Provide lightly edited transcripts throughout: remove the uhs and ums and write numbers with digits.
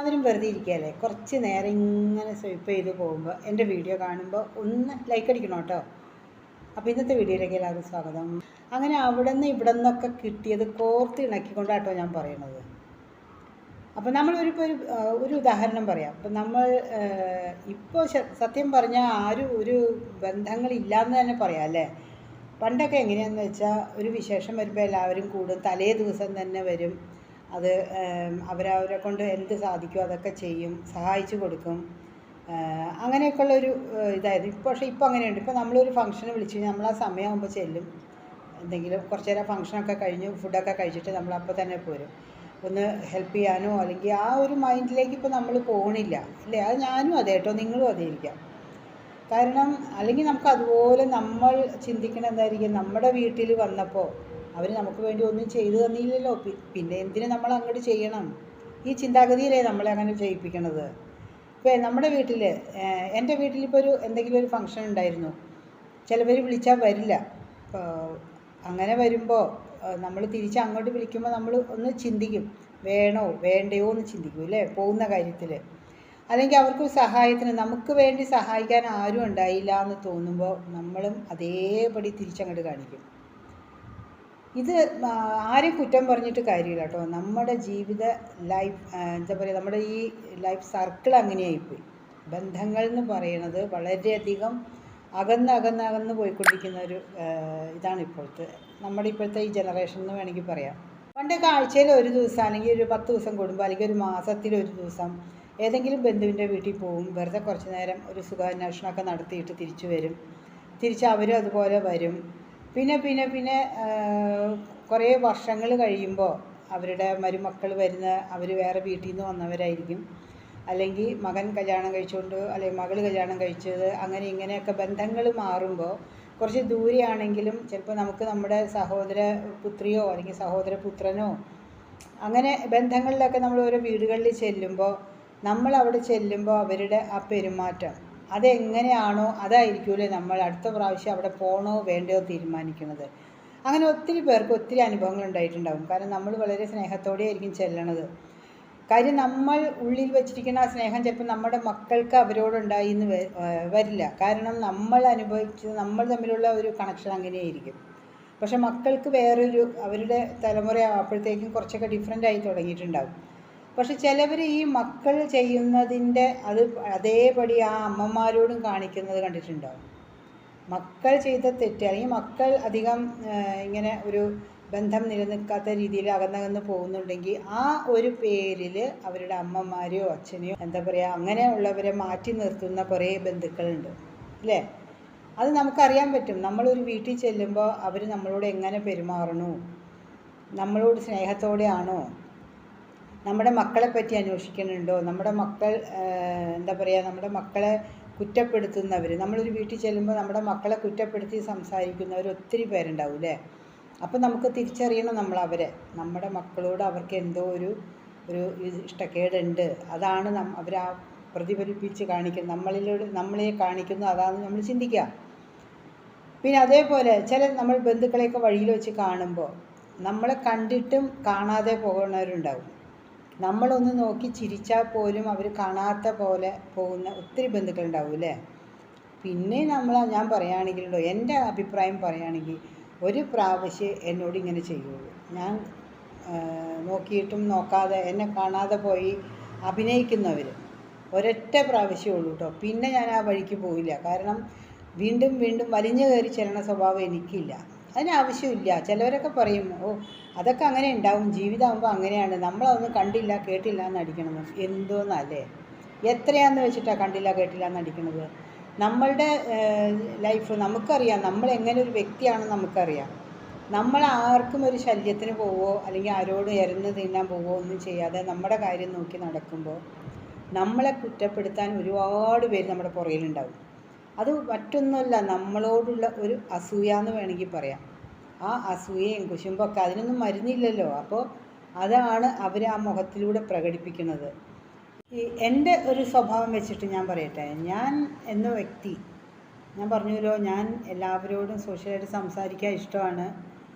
എല്ലാവരും വെറുതെ ഇരിക്കുകയല്ലേ, കുറച്ച് നേരം ഇങ്ങനെ സ്വൈപ്പ് ചെയ്ത് പോകുമ്പോൾ എൻ്റെ വീഡിയോ കാണുമ്പോൾ ഒന്ന് ലൈക്ക് അടിക്കണം കേട്ടോ. അപ്പോൾ ഇന്നത്തെ വീഡിയോയിലേക്ക് എല്ലാവർക്കും സ്വാഗതം. അങ്ങനെ അവിടെ നിന്ന് ഇവിടെ നിന്നൊക്കെ കിട്ടിയത് കോർത്ത് ഇണക്കിക്കൊണ്ടാട്ടോ ഞാൻ പറയുന്നത്. അപ്പോൾ ഒരു ഉദാഹരണം പറയാം. അപ്പം നമ്മൾ ഇപ്പോൾ സത്യം പറഞ്ഞാൽ ആരും ഒരു ബന്ധങ്ങളില്ലാന്ന് തന്നെ പറയാം അല്ലേ. പണ്ടൊക്കെ എങ്ങനെയാണെന്ന് വെച്ചാൽ ഒരു വിശേഷം വരുമ്പോൾ എല്ലാവരും കൂടും, തലേ ദിവസം തന്നെ വരും. അത് അവരവരെ കൊണ്ട് എന്ത് സാധിക്കുമോ അതൊക്കെ ചെയ്യും, സഹായിച്ചു കൊടുക്കും. അങ്ങനെയൊക്കെയുള്ളൊരു ഇതായിരുന്നു. പക്ഷേ ഇപ്പോൾ അങ്ങനെയുണ്ട്. ഇപ്പോൾ നമ്മളൊരു ഫംഗ്ഷന് വിളിച്ചു കഴിഞ്ഞാൽ നമ്മൾ ആ സമയമാകുമ്പോൾ ചെല്ലും. എന്തെങ്കിലും കുറച്ച് നേരം ഫംഗ്ഷനൊക്കെ കഴിഞ്ഞ് ഫുഡൊക്കെ കഴിച്ചിട്ട് നമ്മൾ അപ്പോൾ തന്നെ പോരും. ഒന്ന് ഹെൽപ്പ് ചെയ്യാനോ അല്ലെങ്കിൽ ആ ഒരു മൈൻഡിലേക്ക് ഇപ്പോൾ നമ്മൾ പോകണില്ല അല്ലേ. അത് ഞാനും അതെ കേട്ടോ, നിങ്ങളും അതേ ഇരിക്കാം. കാരണം അല്ലെങ്കിൽ നമുക്ക് അതുപോലെ നമ്മൾ ചിന്തിക്കണം എന്തായിരിക്കും, നമ്മുടെ വീട്ടിൽ വന്നപ്പോൾ അവർ നമുക്ക് വേണ്ടി ഒന്നും ചെയ്തു തന്നില്ലല്ലോ, പിന്നെ എന്തിനു നമ്മൾ അങ്ങോട്ട് ചെയ്യണം? ഈ ചിന്താഗതിയിലേ നമ്മളെ അങ്ങനെ ചെയ്യിപ്പിക്കണത്. ഇപ്പോൾ നമ്മുടെ വീട്ടിൽ, എൻ്റെ വീട്ടിലിപ്പോൾ എന്തെങ്കിലും ഒരു ഫംഗ്ഷൻ ഉണ്ടായിരുന്നു. ചിലവർ വിളിച്ചാൽ വരില്ല. അങ്ങനെ വരുമ്പോൾ നമ്മൾ തിരിച്ച് അങ്ങോട്ട് വിളിക്കുമ്പോൾ നമ്മൾ ഒന്ന് ചിന്തിക്കും, വേണോ വേണ്ടയോ എന്ന് ചിന്തിക്കും അല്ലേ, പോകുന്ന കാര്യത്തിൽ. അല്ലെങ്കിൽ അവർക്ക് സഹായത്തിന് നമുക്ക് വേണ്ടി സഹായിക്കാൻ ആരും ഉണ്ടായില്ല എന്ന് തോന്നുമ്പോൾ നമ്മളും അതേപടി തിരിച്ചങ്ങോട്ട് കാണിക്കും. ഇത് ആരെയും കുറ്റം പറഞ്ഞിട്ട് കാര്യമില്ല കേട്ടോ. നമ്മുടെ ജീവിത ലൈഫ് എന്താ പറയുക, നമ്മുടെ ഈ ലൈഫ് സർക്കിൾ അങ്ങനെയായിപ്പോയി. ബന്ധങ്ങൾ എന്ന് പറയുന്നത് വളരെയധികം അകന്ന് പോയിക്കൊണ്ടിരിക്കുന്ന ഒരു ഇതാണ് നമ്മുടെ ഇപ്പോഴത്തെ ഈ ജനറേഷൻ എന്ന് വേണമെങ്കിൽ പറയാം. പണ്ടൊക്കെ ആഴ്ചയിൽ ഒരു ദിവസം അല്ലെങ്കിൽ ഒരു 10 ദിവസം കൂടുമ്പോൾ അല്ലെങ്കിൽ ഒരു മാസത്തിൽ ഒരു ദിവസം ഏതെങ്കിലും ബന്ധുവിൻ്റെ വീട്ടിൽ പോകും. വെറുതെ കുറച്ച് നേരം ഒരു സുഖാന്വേഷണമൊക്കെ നടത്തിയിട്ട് തിരിച്ചു വരും. തിരിച്ച് അവരും അതുപോലെ വരും. പിന്നെ കുറേ വർഷങ്ങൾ കഴിയുമ്പോൾ അവരുടെ മരുമക്കൾ അവർ വേറെ വീട്ടിൽ നിന്ന് വന്നവരായിരിക്കും. അല്ലെങ്കിൽ മകൻ കല്യാണം കഴിച്ചുകൊണ്ട് അല്ലെങ്കിൽ മകൾ കല്യാണം കഴിച്ചത്, അങ്ങനെ ഇങ്ങനെയൊക്കെ ബന്ധങ്ങൾ മാറുമ്പോൾ കുറച്ച് ദൂരെയാണെങ്കിലും ചിലപ്പോൾ നമുക്ക് നമ്മുടെ സഹോദര പുത്രിയോ അല്ലെങ്കിൽ സഹോദര പുത്രനോ അങ്ങനെ ബന്ധങ്ങളിലൊക്കെ നമ്മൾ ഓരോ വീടുകളിൽ ചെല്ലുമ്പോൾ നമ്മളവിടെ ചെല്ലുമ്പോൾ അവരുടെ ആ പെരുമാറ്റം അതെങ്ങനെയാണോ അതായിരിക്കുമല്ലേ നമ്മൾ അടുത്ത പ്രാവശ്യം അവിടെ പോകണോ വേണ്ടയോ തീരുമാനിക്കുന്നത്. അങ്ങനെ ഒത്തിരി പേർക്ക് ഒത്തിരി അനുഭവങ്ങൾ ഉണ്ടായിട്ടുണ്ടാകും. കാരണം നമ്മൾ വളരെ സ്നേഹത്തോടെ ആയിരിക്കും ചെല്ലണത്. കാര്യം നമ്മൾ ഉള്ളിൽ വെച്ചിരിക്കുന്ന ആ സ്നേഹം ചിലപ്പോൾ നമ്മുടെ മക്കൾക്ക് അവരോടുണ്ടായി എന്ന് വരില്ല. കാരണം നമ്മൾ നമ്മൾ തമ്മിലുള്ള ഒരു കണക്ഷൻ അങ്ങനെയായിരിക്കും. പക്ഷെ മക്കൾക്ക് അവരുടെ തലമുറ അപ്പോഴത്തേക്കും കുറച്ചൊക്കെ ഡിഫറെൻ്റ് ആയി തുടങ്ങിയിട്ടുണ്ടാകും. പക്ഷെ ചിലവർ ഈ മക്കൾ ചെയ്യുന്നതിൻ്റെ അതേപടി ആ അമ്മമാരോടും കാണിക്കുന്നത് കണ്ടിട്ടുണ്ടാവും. മക്കൾ ചെയ്ത തെറ്റ് അല്ലെങ്കിൽ മക്കൾ അധികം ഇങ്ങനെ ഒരു ബന്ധം നിലനിൽക്കാത്ത രീതിയിൽ അകന്നകന്ന് പോകുന്നുണ്ടെങ്കിൽ ആ ഒരു പേരിൽ അവരുടെ അമ്മമാരെയോ അച്ഛനെയോ എന്താ പറയുക അങ്ങനെയുള്ളവരെ മാറ്റി നിർത്തുന്ന കുറേ ബന്ധുക്കളുണ്ട് അല്ലേ. അത് നമുക്കറിയാൻ പറ്റും. നമ്മളൊരു വീട്ടിൽ ചെല്ലുമ്പോൾ അവർ നമ്മളോട് എങ്ങനെ പെരുമാറണു, നമ്മളോട് സ്നേഹത്തോടെയാണോ, നമ്മുടെ മക്കളെ പറ്റി അന്വേഷിക്കുന്നുണ്ടോ, നമ്മുടെ മക്കൾ എന്താ പറയുക നമ്മുടെ മക്കളെ കുറ്റപ്പെടുത്തുന്നവർ, നമ്മളൊരു വീട്ടിൽ ചെല്ലുമ്പോൾ നമ്മുടെ മക്കളെ കുറ്റപ്പെടുത്തി സംസാരിക്കുന്നവർ ഒത്തിരി പേരുണ്ടാവും അല്ലേ. അപ്പോൾ നമുക്ക് തിരിച്ചറിയണം നമ്മുടെ മക്കളോട് അവർക്ക് എന്തോ ഒരു ഇഷ്ടക്കേടുണ്ട്. അതാണ് അവരാ പ്രതിഫലിപ്പിച്ച് കാണിക്കുന്നത്, നമ്മളെ കാണിക്കുന്നു, അതാണ് നമ്മൾ ചിന്തിക്കുക. പിന്നെ അതേപോലെ നമ്മൾ ബന്ധുക്കളെയൊക്കെ വഴിയിൽ വെച്ച് കാണുമ്പോൾ നമ്മളെ കണ്ടിട്ടും കാണാതെ പോകുന്നവരുണ്ടാവും. നമ്മളൊന്ന് നോക്കി ചിരിച്ചാൽ പോലും അവർ കാണാത്ത പോലെ പോകുന്ന ഒത്തിരി ബന്ധുക്കളുണ്ടാവും അല്ലേ. പിന്നെ ഞാൻ പറയുകയാണെങ്കിലുണ്ടോ, എൻ്റെ അഭിപ്രായം പറയുകയാണെങ്കിൽ ഒരു പ്രാവശ്യം എന്നോട് ഇങ്ങനെ ചെയ്യുള്ളൂ. ഞാൻ നോക്കിയിട്ടും നോക്കാതെ എന്നെ കാണാതെ പോയി അഭിനയിക്കുന്നവർ ഒരൊറ്റ പ്രാവശ്യമേ ഉള്ളൂ കേട്ടോ. പിന്നെ ഞാൻ ആ വഴിക്ക് പോയില്ല. കാരണം വീണ്ടും വലിഞ്ഞു കയറി ചെല്ലണ സ്വഭാവം എനിക്കില്ല, അതിനാവശ്യമില്ല. ചിലവരൊക്കെ പറയും, അതൊക്കെ അങ്ങനെ ഉണ്ടാവും, ജീവിതമാകുമ്പോൾ അങ്ങനെയാണ്, നമ്മളതൊന്നും കണ്ടില്ല കേട്ടില്ല എന്ന് അടിക്കണമെന്ന്. എന്തോന്നല്ലേ, എത്രയാണെന്ന് വെച്ചിട്ടാണ് കണ്ടില്ല കേട്ടില്ല എന്ന് അടിക്കണത്? നമ്മളുടെ ലൈഫ് നമുക്കറിയാം, നമ്മൾ എങ്ങനെ ഒരു വ്യക്തിയാണെന്ന് നമുക്കറിയാം. നമ്മൾ ആർക്കും ഒരു ശല്യത്തിന് പോവോ അല്ലെങ്കിൽ ആരോട് ഇരന്ന് തിന്നാൻ പോവോ ഒന്നും ചെയ്യാതെ നമ്മുടെ കാര്യം നോക്കി നടക്കുമ്പോൾ നമ്മളെ കുറ്റപ്പെടുത്താൻ ഒരുപാട് പേര് നമ്മുടെ പുറകിലുണ്ടാവും. അത് മറ്റൊന്നുമല്ല, നമ്മളോടുള്ള ഒരു അസൂയ എന്ന് വേണമെങ്കിൽ പറയാം. ആ അസൂയയും കുശുമ്പൊക്കെ അതിനൊന്നും മരുന്നില്ലല്ലോ. അപ്പോൾ അതാണ് അവർ ആ മുഖത്തിലൂടെ പ്രകടിപ്പിക്കുന്നത്. എൻ്റെ ഒരു സ്വഭാവം വെച്ചിട്ട് ഞാൻ പറയട്ടെ, ഞാൻ എന്ന വ്യക്തി, ഞാൻ പറഞ്ഞല്ലോ, ഞാൻ എല്ലാവരോടും സോഷ്യലായിട്ട് സംസാരിക്കാൻ ഇഷ്ടമാണ്,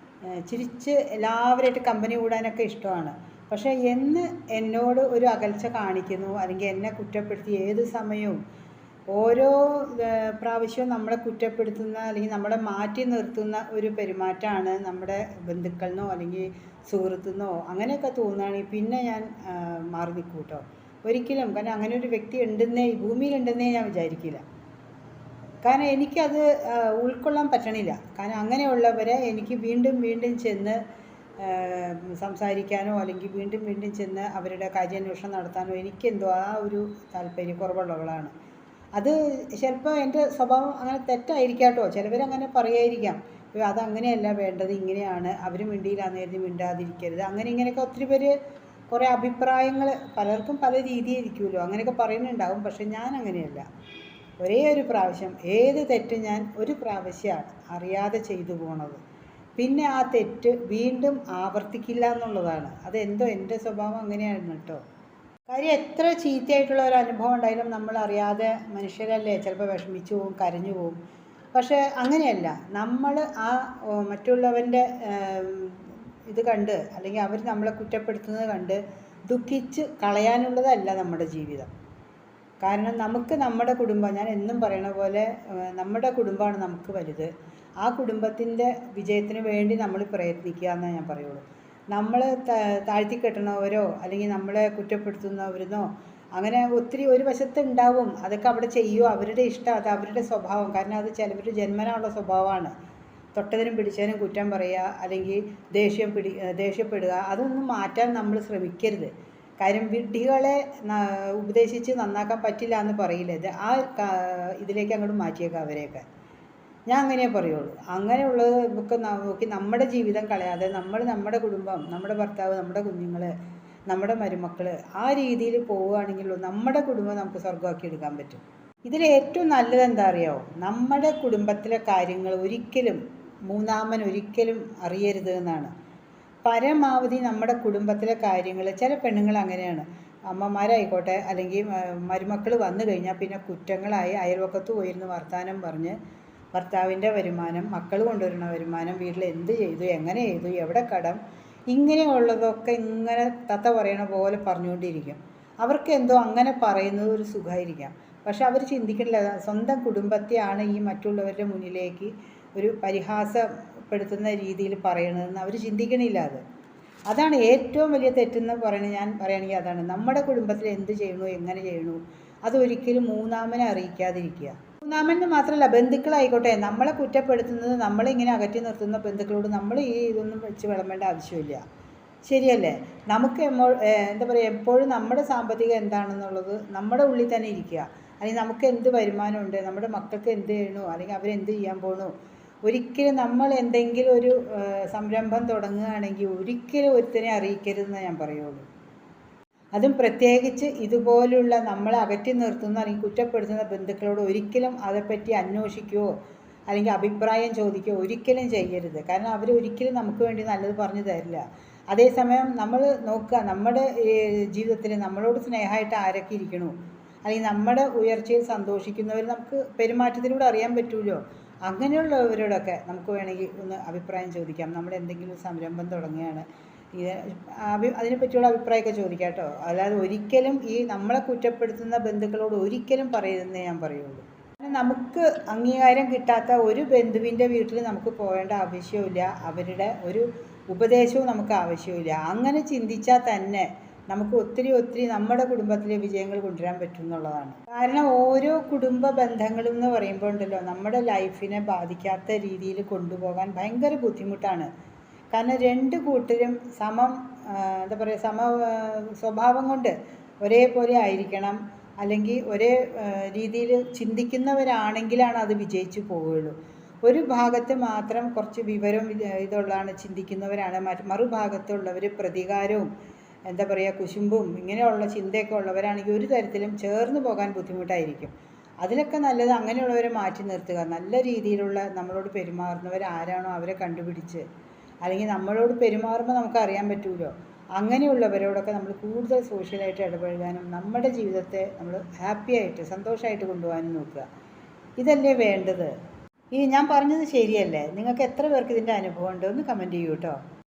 ചിരിച്ച് എല്ലാവരുമായിട്ട് കമ്പനി കൂടാനൊക്കെ ഇഷ്ടമാണ്. പക്ഷേ എന്ന് എന്നോട് ഒരു അകൽച്ച കാണിക്കുന്നു, അല്ലെങ്കിൽ എന്നെ കുറ്റപ്പെടുത്തി ഏത് സമയവും ഓരോ പ്രാവശ്യവും നമ്മളെ കുറ്റപ്പെടുത്തുന്ന അല്ലെങ്കിൽ നമ്മളെ മാറ്റി നിർത്തുന്ന ഒരു പെരുമാറ്റമാണ് നമ്മുടെ ബന്ധുക്കളിനോ അല്ലെങ്കിൽ സുഹൃത്തുനിന്നോ അങ്ങനെയൊക്കെ തോന്നുകയാണെങ്കിൽ പിന്നെ ഞാൻ മാറി നിൽക്കും കേട്ടോ. ഒരിക്കലും, കാരണം അങ്ങനെ ഒരു വ്യക്തി ഉണ്ടെന്നേ ഈ ഭൂമിയിലുണ്ടെന്നേ ഞാൻ വിചാരിക്കില്ല. കാരണം എനിക്കത് ഉൾക്കൊള്ളാൻ പറ്റണില്ല. കാരണം അങ്ങനെയുള്ളവരെ എനിക്ക് വീണ്ടും വീണ്ടും ചെന്ന് സംസാരിക്കാനോ അല്ലെങ്കിൽ വീണ്ടും വീണ്ടും ചെന്ന് അവരുടെ കാര്യാന്വേഷണം നടത്താനോ എനിക്കെന്തോ ആ ഒരു താല്പര്യക്കുറവുള്ളവളാണ്. അത് ചിലപ്പോൾ എൻ്റെ സ്വഭാവം അങ്ങനെ തെറ്റായിരിക്കാം കേട്ടോ. ചിലവരങ്ങനെ പറയായിരിക്കാം, അതങ്ങനെയല്ല വേണ്ടത്, ഇങ്ങനെയാണ്, അവർ മിണ്ടിയില്ലാന്ന് കരുതി മിണ്ടാതിരിക്കരുത്, അങ്ങനെ ഇങ്ങനെയൊക്കെ ഒത്തിരി പേര് കുറേ അഭിപ്രായങ്ങൾ, പലർക്കും പല രീതിയായിരിക്കുമല്ലോ, അങ്ങനെയൊക്കെ പറയുന്നുണ്ടാവും. പക്ഷെ ഞാൻ അങ്ങനെയല്ല. ഒരേ ഒരു പ്രാവശ്യം ഏത് തെറ്റ് ഞാൻ ഒരു പ്രാവശ്യമാണ് അറിയാതെ ചെയ്തു പോണത്, പിന്നെ ആ തെറ്റ് വീണ്ടും ആവർത്തിക്കില്ല എന്നുള്ളതാണ്. അതെന്തോ എൻ്റെ സ്വഭാവം അങ്ങനെയാണ് കേട്ടോ. കാര്യം എത്ര ചീത്തയായിട്ടുള്ള ഒരു അനുഭവം ഉണ്ടായാലും നമ്മൾ അറിയാതെ, മനുഷ്യരല്ലേ, ചിലപ്പോൾ വിഷമിച്ചു പോവും, കരഞ്ഞു പോവും. പക്ഷേ അങ്ങനെയല്ല, നമ്മൾ ആ മറ്റുള്ളവൻ്റെ ഇത് കണ്ട് അല്ലെങ്കിൽ അവർ നമ്മളെ കുറ്റപ്പെടുത്തുന്നത് കണ്ട് ദുഃഖിച്ച് കളയാനുള്ളതല്ല നമ്മുടെ ജീവിതം. കാരണം നമുക്ക് നമ്മുടെ കുടുംബം, ഞാൻ എന്നും പറയണ പോലെ നമ്മുടെ കുടുംബമാണ് നമുക്ക് വലുത്. ആ കുടുംബത്തിൻ്റെ വിജയത്തിന് വേണ്ടി നമ്മൾ പ്രയത്നിക്കുക എന്നേ ഞാൻ പറയുള്ളൂ. നമ്മൾ താഴ്ത്തിക്കെട്ടണവരോ അല്ലെങ്കിൽ നമ്മളെ കുറ്റപ്പെടുത്തുന്നവരെന്നോ അങ്ങനെ ഒത്തിരി ഒരു വശത്ത് ഉണ്ടാവും. അതൊക്കെ അവിടെ ചെയ്യുമോ, അവരുടെ ഇഷ്ടം, അത് അവരുടെ സ്വഭാവം. കാരണം അത് ചിലവരുടെ ജന്മനായുള്ള സ്വഭാവമാണ്. തൊട്ടതിനും പിടിച്ചതിനും കുറ്റം പറയുക അല്ലെങ്കിൽ ദേഷ്യപ്പെടുക, അതൊന്നും മാറ്റാൻ നമ്മൾ ശ്രമിക്കരുത്. കാര്യം വിഡ്ഢികളെ ഉപദേശിച്ച് നന്നാക്കാൻ പറ്റില്ല എന്ന് പറയില്ല. ഇത് ഇതിലേക്ക് അങ്ങോട്ട് മാറ്റിയേക്കാം അവരെയൊക്കെ. ഞാൻ അങ്ങനെ പറയുള്ളൂ. അങ്ങനെയുള്ളത് ഒക്കെ നോക്കി നമ്മുടെ ജീവിതം കളയാതെ നമ്മുടെ കുടുംബം, നമ്മുടെ ഭർത്താവ്, നമ്മുടെ കുഞ്ഞുങ്ങൾ, നമ്മുടെ മരുമക്കൾ, ആ രീതിയിൽ പോവുകയാണെങ്കിൽ നമ്മുടെ കുടുംബം നമുക്ക് സ്വർഗ്ഗമാക്കി എടുക്കാൻ പറ്റും. ഇതിൽ ഏറ്റവും നല്ലത് എന്താ അറിയാമോ? നമ്മുടെ കുടുംബത്തിലെ കാര്യങ്ങൾ ഒരിക്കലും ഒരിക്കലും അറിയരുത് എന്നാണ്. പരമാവധി നമ്മുടെ കുടുംബത്തിലെ കാര്യങ്ങൾ, ചില പെണ്ണുങ്ങൾ അങ്ങനെയാണ്, അമ്മമാരായിക്കോട്ടെ അല്ലെങ്കിൽ മരുമക്കൾ വന്നു കഴിഞ്ഞാൽ പിന്നെ കുറ്റങ്ങളായി അയൽവക്കത്ത് പോയിരുന്ന് വർത്തമാനം പറഞ്ഞ് ഭർത്താവിൻ്റെ വരുമാനം, മക്കൾ കൊണ്ടുവരുന്ന വരുമാനം, വീട്ടിൽ എന്ത് ചെയ്തു, എങ്ങനെ ചെയ്തു, എവിടെ കടം, ഇങ്ങനെയുള്ളതൊക്കെ ഇങ്ങനെ തത്ത പറയണ പോലെ പറഞ്ഞുകൊണ്ടിരിക്കും. അവർക്ക് എന്തോ അങ്ങനെ പറയുന്നത് ഒരു സുഖമായിരിക്കാം. പക്ഷെ അവർ ചിന്തിക്കണില്ല, സ്വന്തം കുടുംബത്തെയാണ് ഈ മറ്റുള്ളവരുടെ മുന്നിലേക്ക് ഒരു പരിഹാസപ്പെടുത്തുന്ന രീതിയിൽ പറയണതെന്ന് അവർ ചിന്തിക്കണില്ല. അതാണ് ഏറ്റവും വലിയ തെറ്റെന്ന് പറയുന്നത്. ഞാൻ പറയുകയാണെങ്കിൽ അതാണ്, നമ്മുടെ കുടുംബത്തിൽ എന്ത് ചെയ്യണു, എങ്ങനെ ചെയ്യണു, അതൊരിക്കലും മൂന്നാമനെ അറിയിക്കാതിരിക്കുക. മൂന്നാമന് മാത്രമല്ല, ബന്ധുക്കളായിക്കോട്ടെ, നമ്മളെ കുറ്റപ്പെടുത്തുന്നത്, നമ്മളിങ്ങനെ അകറ്റി നിർത്തുന്ന ബന്ധുക്കളോട് നമ്മൾ ഈ ഇതൊന്നും വെച്ച് വിളമ്പേണ്ട ആവശ്യമില്ല. ശരിയല്ലേ? നമുക്ക് എന്താ പറയുക, എപ്പോഴും നമ്മുടെ സാമ്പത്തികം എന്താണെന്നുള്ളത് നമ്മുടെ ഉള്ളിൽ തന്നെ ഇരിക്കുക. അല്ലെങ്കിൽ നമുക്ക് എന്ത് വരുമാനമുണ്ട്, നമ്മുടെ മക്കൾക്ക് എന്ത് ചെയ്യണു, അല്ലെങ്കിൽ അവരെന്ത് ചെയ്യാൻ പോകണു. ഒരിക്കലും നമ്മൾ എന്തെങ്കിലും ഒരു സംരംഭം തുടങ്ങുകയാണെങ്കിൽ ഒരിക്കലും ഒരുത്തനെ അറിയിക്കരുതെന്ന് ഞാൻ പറയുള്ളൂ. അതും പ്രത്യേകിച്ച് ഇതുപോലുള്ള നമ്മളെ അകറ്റി നിർത്തുന്ന അല്ലെങ്കിൽ കുറ്റപ്പെടുത്തുന്ന ബന്ധുക്കളോട് ഒരിക്കലും അതേപ്പറ്റി അന്വേഷിക്കുകയോ അല്ലെങ്കിൽ അഭിപ്രായം ചോദിക്കുകയോ ഒരിക്കലും ചെയ്യരുത്. കാരണം അവർ ഒരിക്കലും നമുക്ക് വേണ്ടി നല്ലത് പറഞ്ഞു തരില്ല. അതേസമയം നമ്മൾ നോക്കുക, നമ്മുടെ ജീവിതത്തിൽ നമ്മളോട് സ്നേഹമായിട്ട് ആരൊക്കെ ഇരിക്കണു, അല്ലെങ്കിൽ നമ്മുടെ ഉയർച്ചയിൽ സന്തോഷിക്കുന്നവർ നമുക്ക് പെരുമാറ്റത്തിലൂടെ അറിയാൻ പറ്റുമല്ലോ. അങ്ങനെയുള്ളവരോടൊക്കെ നമുക്ക് വേണമെങ്കിൽ ഒന്ന് അഭിപ്രായം ചോദിക്കാം. നമ്മൾ എന്തെങ്കിലും സംരംഭം തുടങ്ങുകയാണ്, അതിനെപ്പറ്റിയുള്ള അഭിപ്രായമൊക്കെ ചോദിക്കാം കേട്ടോ. അല്ലാതെ ഒരിക്കലും ഈ നമ്മളെ കുറ്റപ്പെടുത്തുന്ന ബന്ധുക്കളോട് ഒരിക്കലും പറയരുതെന്നേ ഞാൻ പറയുള്ളൂ. നമുക്ക് അംഗീകാരം കിട്ടാത്ത ഒരു ബന്ധുവിൻ്റെ വീട്ടിൽ നമുക്ക് പോകേണ്ട ആവശ്യമില്ല, അവരുടെ ഒരു ഉപദേശവും നമുക്ക് ആവശ്യമില്ല. അങ്ങനെ ചിന്തിച്ചാൽ തന്നെ നമുക്ക് ഒത്തിരി നമ്മുടെ കുടുംബത്തിലെ വിജയങ്ങൾ കൊണ്ടുവരാൻ പറ്റും എന്നുള്ളതാണ്. കാരണം ഓരോ കുടുംബ ബന്ധങ്ങളും എന്ന് പറയുമ്പോൾ ഉണ്ടല്ലോ, നമ്മുടെ ലൈഫിനെ ബാധിക്കാത്ത രീതിയിൽ കൊണ്ടുപോകാൻ ഭയങ്കര ബുദ്ധിമുട്ടാണ്. കാരണം രണ്ട് കൂട്ടരും എന്താ പറയുക, സ്വഭാവം കൊണ്ട് ഒരേപോലെ ആയിരിക്കണം, അല്ലെങ്കിൽ ഒരേ രീതിയിൽ ചിന്തിക്കുന്നവരാണെങ്കിലാണ് അത് വിജയിച്ചു പോവുകയുള്ളൂ. ഒരു ഭാഗത്ത് മാത്രം കുറച്ച് വിവരവും ഇതുള്ളതാണ് ചിന്തിക്കുന്നവരാണ്, മറുഭാഗത്തുള്ളവർ പ്രതികാരവും എന്താ പറയുക കുശുമ്പും ഇങ്ങനെയുള്ള ചിന്തയൊക്കെ ഉള്ളവരാണെങ്കിൽ ഒരു തരത്തിലും ചേർന്ന് പോകാൻ ബുദ്ധിമുട്ടായിരിക്കും. അതിലൊക്കെ നല്ലത് അങ്ങനെയുള്ളവരെ മാറ്റി നിർത്തുക. നല്ല രീതിയിലുള്ള നമ്മളോട് പെരുമാറുന്നവർ ആരാണോ അവരെ കണ്ടുപിടിച്ച്, അല്ലെങ്കിൽ നമ്മളോട് പെരുമാറുമ്പോൾ നമുക്ക് അറിയാൻ പറ്റുമല്ലോ, അങ്ങനെയുള്ളവരോടൊക്കെ നമ്മൾ കൂടുതൽ സോഷ്യലായിട്ട് ഇടപഴകാനും നമ്മുടെ ജീവിതത്തെ നമ്മൾ ഹാപ്പിയായിട്ട് സന്തോഷമായിട്ട് കൊണ്ടുപോകാനും നോക്കുക. ഇതല്ലേ വേണ്ടത്. ഈ ഞാൻ പറഞ്ഞത് ശരിയല്ലേ? നിങ്ങൾക്ക് എത്ര പേർക്ക് ഇതിൻ്റെ അനുഭവം ഉണ്ട്? ഒന്ന് കമൻറ്റ് ചെയ്യൂ കേട്ടോ.